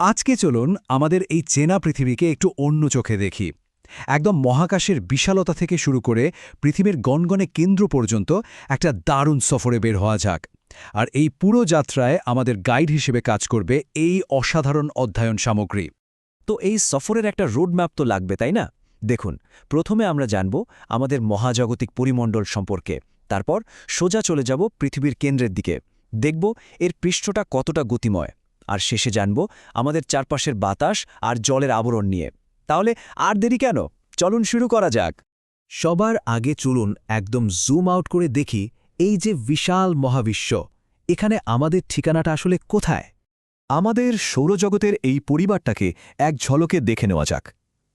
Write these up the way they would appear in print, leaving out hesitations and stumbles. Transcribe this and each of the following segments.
আজকে চলুন আমাদের এই চেনা পৃথিবীকে একটু অন্য চোখে দেখি। একদম মহাকাশের বিশালতা থেকে শুরু করে পৃথিবীর গণগণে কেন্দ্র পর্যন্ত একটা দারুণ সফরে বের হওয়া যাক। আর এই পুরো যাত্রায় আমাদের গাইড হিসেবে কাজ করবে এই অসাধারণ অধ্যয়ন সামগ্রী। তো এই সফরের একটা রোডম্যাপ তো লাগবে, তাই না? দেখুন, প্রথমে আমরা জানব আমাদের মহাজাগতিক পরিমণ্ডল সম্পর্কে। তারপর সোজা চলে যাব পৃথিবীর কেন্দ্রের দিকে, দেখব এর পৃষ্ঠটা কতটা গতিময়। আর শেষে জানব আমাদের চারপাশের বাতাস আর জলের আবরণ নিয়ে। তাহলে আর দেরি কেন, চলুন শুরু করা যাক। সবার আগে চলুন একদম জুম আউট করে দেখি এই যে বিশাল মহাবিশ্ব, এখানে আমাদের ঠিকানাটা আসলে কোথায়। আমাদের সৌরজগতের এই পরিবারটাকে এক ঝলকে দেখে নেওয়া যাক।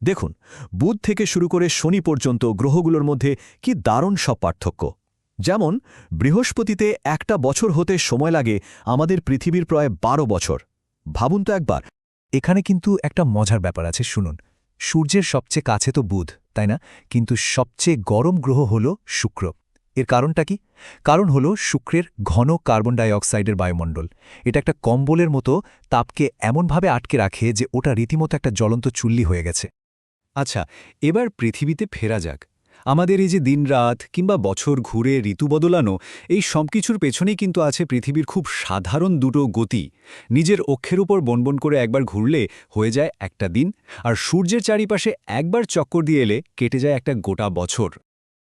দেখুন, বুধ থেকে শুরু করে শনি পর্যন্ত গ্রহগুলোর মধ্যে কি দারুণ সব পার্থক্য। যেমন বৃহস্পতিতে একটা বছর হতে সময় লাগে আমাদের পৃথিবীর প্রায় 12 বছর। ভাবুন তো একবার। এখানে কিন্তু একটা মজার ব্যাপার আছে, শুনুন। সূর্যের সবচেয়ে কাছে তো বুধ, তাই না? কিন্তু সবচেয়ে গরম গ্রহ হল শুক্র। এর কারণটা কি? কারণ হল শুক্রের ঘন কার্বন ডাই অক্সাইডের বায়ুমণ্ডল। এটা একটা কম্বলের মতো তাপকে এমনভাবে আটকে রাখে যে ওটা রীতিমতো একটা জ্বলন্ত চুল্লি হয়ে গেছে। আচ্ছা, এবার পৃথিবীতে ফেরা যাক। আমাদের এই যে দিনরাত কিংবা বছর ঘুরে ঋতু বদলানো, এই সবকিছুর পেছনেই কিন্তু আছে পৃথিবীর খুব সাধারণ দুটো গতি। নিজের অক্ষের উপর বনবন করে একবার ঘুরলে হয়ে যায় একটা দিন, আর সূর্যের চারিপাশে একবার চক্কর দিয়ে এলে কেটে যায় একটা গোটা বছর।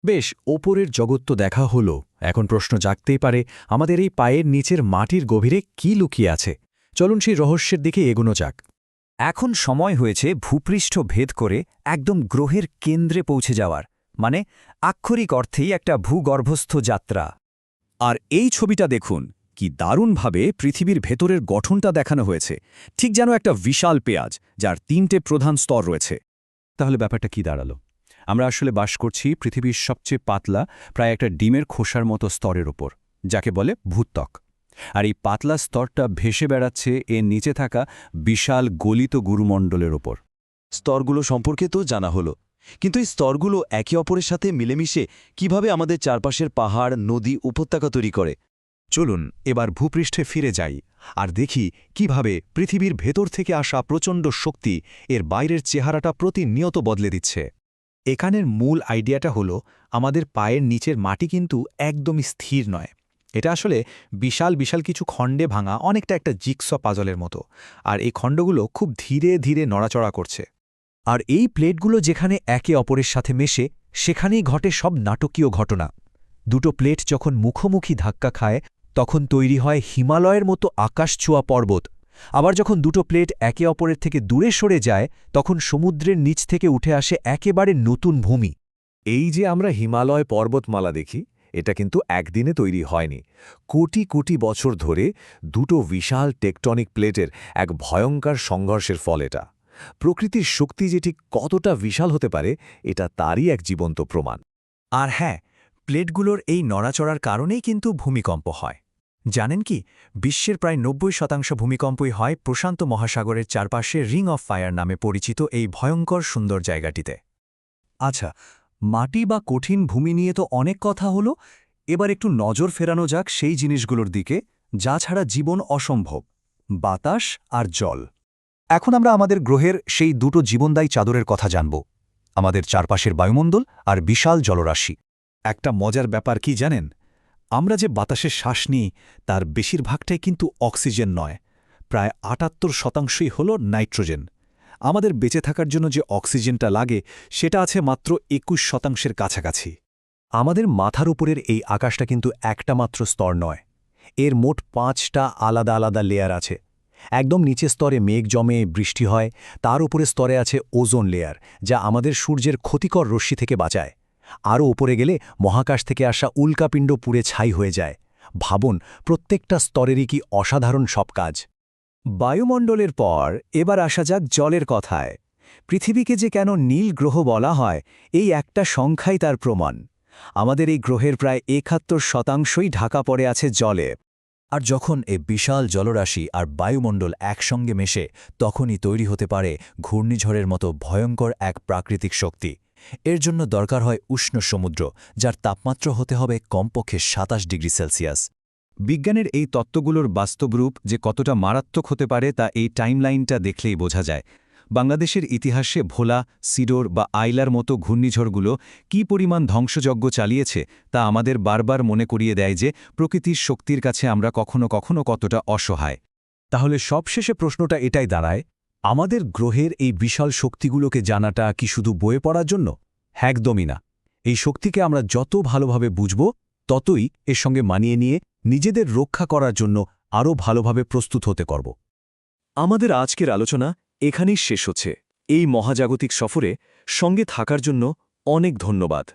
বেশ, ওপরের জগৎ তো দেখা হলো, এখন প্রশ্ন জাগতেই পারে আমাদের এই পায়ের নিচের মাটির গভীরে কি লুকিয়ে আছে। চলুন সেই রহস্যের দিকে এগোনো যাক। এখন সময় হয়েছে ভূপৃষ্ঠ ভেদ করে একদম গ্রহের কেন্দ্রে পৌঁছে যাওয়ার, মানে আক্ষরিক অর্থেই একটা ভূগর্ভস্থ যাত্রা। আর এই ছবিটা দেখুন, কি দারুণভাবে পৃথিবীর ভেতরের গঠনটা দেখানো হয়েছে, ঠিক যেন একটা বিশাল পেঁয়াজ যার 3টে প্রধান স্তর রয়েছে। তাহলে ব্যাপারটা কি দাঁড়ালো? আমরা আসলে বাস করছি পৃথিবীর সবচেয়ে পাতলা, প্রায় একটা ডিমের খোসার মতো স্তরের ওপর, যাকে বলে ভূত্বক। আর এই পাতলা স্তরটা ভেসে বেড়াচ্ছে এর নিচে থাকা বিশাল গলিত গুরুমণ্ডলের ওপর। স্তরগুলো সম্পর্কে তো জানা হলো, কিন্তু এই স্তরগুলো একে অপরের সাথে মিলেমিশে কিভাবে আমাদের চারপাশের পাহাড়, নদী, উপত্যকা তৈরি করে? চলুন এবার ভূপৃষ্ঠে ফিরে যাই আর দেখি কিভাবে পৃথিবীর ভেতর থেকে আসা প্রচণ্ড শক্তি এর বাইরের চেহারাটা প্রতিনিয়ত বদলে দিচ্ছে। এখানের মূল আইডিয়াটা হলো, আমাদের পায়ের নিচের মাটি কিন্তু একদমই স্থির নয়। এটা আসলে বিশাল বিশাল কিছু খণ্ডে ভাঙা, অনেকটা একটা জিগস পাজলের মতো। আর এই খণ্ডগুলো খুব ধীরে ধীরে নড়াচড়া করছে। আর এই প্লেটগুলো যেখানে একে অপরের সাথে মেশে, সেখানেই ঘটে সব নাটকীয় ঘটনা। দুটো প্লেট যখন মুখোমুখি ধাক্কা খায়, তখন তৈরি হয় হিমালয়ের মতো আকাশছোঁয়া পর্বত। আবার যখন দুটো প্লেট একে অপরের থেকে দূরে সরে যায়, তখন সমুদ্রের নিচ থেকে উঠে আসে একেবারে নতুন ভূমি। এই যে আমরা হিমালয় পর্বতমালা দেখি, এটা কিন্তু একদিনে তৈরি হয়নি। কোটি কোটি বছর ধরে দুটো বিশাল টেকটনিক প্লেটের এক ভয়ঙ্কর সংঘর্ষের ফল এটা। প্রকৃতির শক্তি যে ঠিক কতটা বিশাল হতে পারে, এটা তারই এক জীবন্ত প্রমাণ। আর হ্যাঁ, প্লেটগুলোর এই নড়াচড়ার কারণেই কিন্তু ভূমিকম্প হয়। জানেন কি, বিশ্বের প্রায় ৯০% ভূমিকম্পই হয় প্রশান্ত মহাসাগরের চারপাশে রিং অফ ফায়ার নামে পরিচিত এই ভয়ঙ্কর সুন্দর জায়গাটিতে। আচ্ছা, মাটি বা কঠিন ভূমি নিয়ে তো অনেক কথা হলো, এবার একটু নজর ফেরানো যাক সেই জিনিসগুলোর দিকে যা ছাড়া জীবন অসম্ভব: বাতাস আর জল। এখন আমরা আমাদের গ্রহের সেই দুটো জীবনদায়ী চাদরের কথা জানব, আমাদের চারপাশের বায়ুমণ্ডল আর বিশাল জলরাশি। একটা মজার ব্যাপার কি জানেন? আমরা যে বাতাসে শ্বাস নিই, তার বেশিরভাগটাই কিন্তু অক্সিজেন নয়। প্রায় ৭৮% হল নাইট্রোজেন। আমাদের বেঁচে থাকার জন্য যে অক্সিজেনটা লাগে, সেটা আছে মাত্র ২১%-এর কাছাকাছি। আমাদের মাথার উপরের এই আকাশটা কিন্তু একটা মাত্র স্তর নয়, এর মোট ৫টা আলাদা আলাদা লেয়ার আছে। একদম নিচের স্তরে মেঘ জমে, বৃষ্টি হয়। তার উপরে স্তরে আছে ওজোন লেয়ার, যা আমাদের সূর্যের ক্ষতিকর রশ্মি থেকে বাঁচায়। আরও উপরে গেলে মহাকাশ থেকে আসা উল্কাপিণ্ড পুড়ে ছাই হয়ে যায়। ভাবুন, প্রত্যেকটা স্তরেরই কি অসাধারণ সব কাজ। বায়ুমণ্ডলের পর এবার আসা যাক জলের কথায়। পৃথিবীকে যে কেন নীল গ্রহ বলা হয়, এই একটা সংখ্যাই তার প্রমাণ। আমাদের এই গ্রহের প্রায় ৭১%ই ঢাকা পড়ে আছে জলে। আর যখন এই বিশাল জলরাশি আর বায়ুমণ্ডল একসঙ্গে মেশে, তখনই তৈরি হতে পারে ঘূর্ণিঝড়ের মতো ভয়ঙ্কর এক প্রাকৃতিক শক্তি। এর জন্য দরকার হয় উষ্ণ সমুদ্র, যার তাপমাত্রা হতে হবে কমপক্ষে ২৭ ডিগ্রি সেলসিয়াস। বিজ্ঞানের এই তত্ত্বগুলোর বাস্তব রূপ যে কতটা মারাত্মক হতে পারে তা এই টাইমলাইনটা দেখলেই বোঝা যায়। বাংলাদেশের ইতিহাসে ভোলা, সিডোর বা আইলার মতো ঘূর্ণিঝড়গুলো কী পরিমাণ ধ্বংসযজ্ঞ চালিয়েছে তা আমাদের বারবার মনে করিয়ে দেয় যে প্রকৃতির শক্তির কাছে আমরা কখনো কখনো কতটা অসহায়। তাহলে সবশেষে প্রশ্নটা এটাই দাঁড়ায়, আমাদের গ্রহের এই বিশাল শক্তিগুলোকে জানাটা কি শুধু বয়ে পড়ার জন্য? একদমই না। এই শক্তিকে আমরা যত ভালোভাবে বুঝব, ততই এর সঙ্গে মানিয়ে নিয়ে নিজেদের রক্ষা করার জন্য আরও ভালোভাবে প্রস্তুত হতে করব। আমাদের আজকের আলোচনা এখানেই শেষ হচ্ছে। এই মহাজাগতিক সফরে সঙ্গে থাকার জন্য অনেক ধন্যবাদ।